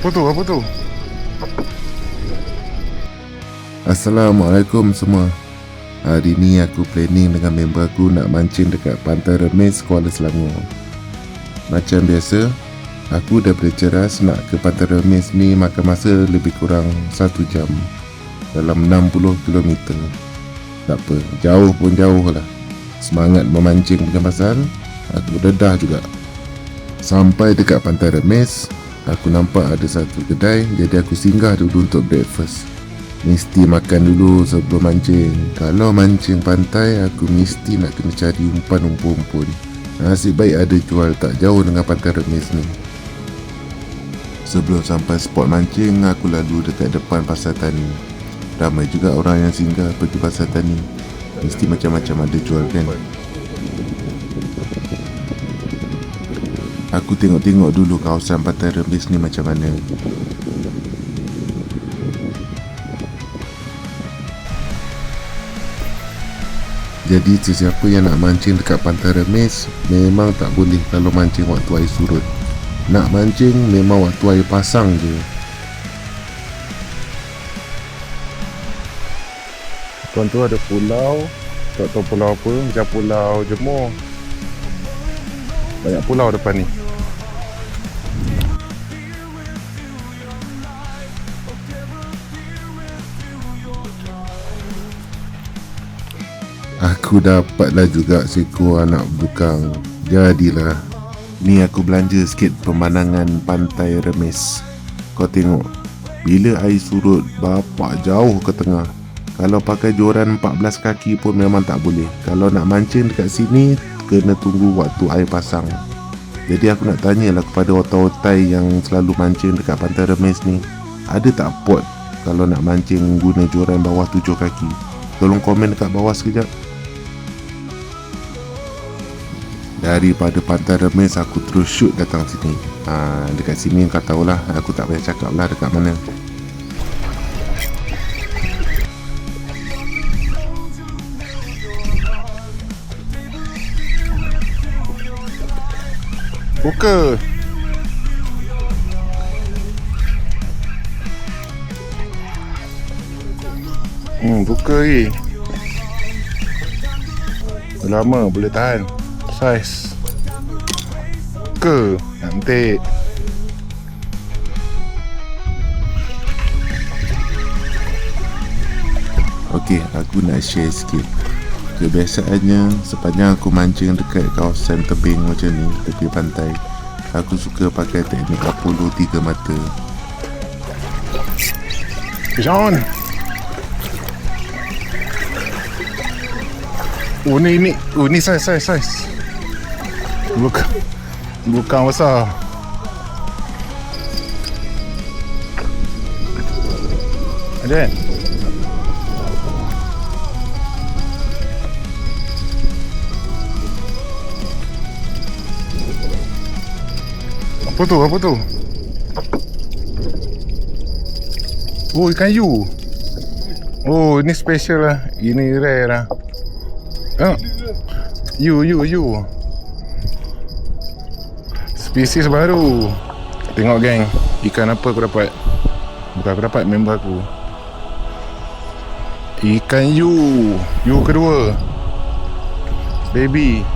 Apa tu? Apa tu? Assalamualaikum semua. Hari ni aku planning dengan member aku nak mancing dekat Pantai Remis, Kuala Selangor. Macam biasa, aku dah berceras nak ke Pantai Remis ni makan masa lebih kurang 1 jam dalam 60 km. Tak apa, jauh pun jauh lah. Semangat memancing punya pasal, aku dedah juga. Sampai dekat Pantai Remis, aku nampak ada satu kedai, jadi aku singgah dulu untuk breakfast. Mesti makan dulu sebelum mancing. Kalau mancing pantai, aku mesti nak kena cari umpan umpun-umpun. Nasib baik ada jual tak jauh dengan Pantai Remis ni. Sebelum sampai spot mancing, aku lalu dekat depan pasar tani. Ramai juga orang yang singgah pergi pasar tani. Mesti macam-macam ada jual kan. Aku tengok-tengok dulu kawasan Pantai Remis ni macam mana. Jadi sesiapa yang nak mancing dekat Pantai Remis memang tak boleh kalau mancing waktu air surut. Nak mancing memang waktu air pasang je. Tuan tu ada pulau. Tak tahu pulau apa. Macam pulau Jemur. Banyak pulau depan ni. Aku dapatlah juga seekor anak bukang. Jadilah. Ni aku belanja sikit pemandangan Pantai Remis. Kau tengok. Bila air surut, bapak jauh ke tengah. Kalau pakai joran 14 kaki pun memang tak boleh. Kalau nak mancing dekat sini, kena tunggu waktu air pasang. Jadi aku nak tanyalah kepada otai-otai yang selalu mancing dekat Pantai Remis ni. Ada tak pot kalau nak mancing guna joran bawah 7 kaki? Tolong komen dekat bawah sekejap. Daripada Pantai Remis aku terus shoot datang sini. Dekat sini kau tahulah, aku tak payah cakap lah dekat mana. Buka. Buka ni. Lama boleh tahan. Saiz. Buka. Cantik. Okey, aku nak share sikit. Kebiasaannya sepanjang aku mancing dekat kawasan tebing macam ni, tepi pantai, aku suka pakai teknik Apollo 3 mata. John. Oh ni saiz. Bukan besar. Ada kan? Apa tu? Oh, ikan yu. Oh, ini special lah. Ini rare lah. You. Spesies baru. Tengok geng, ikan apa aku dapat. Bukan aku dapat, member aku. Ikan yu kedua. Baby.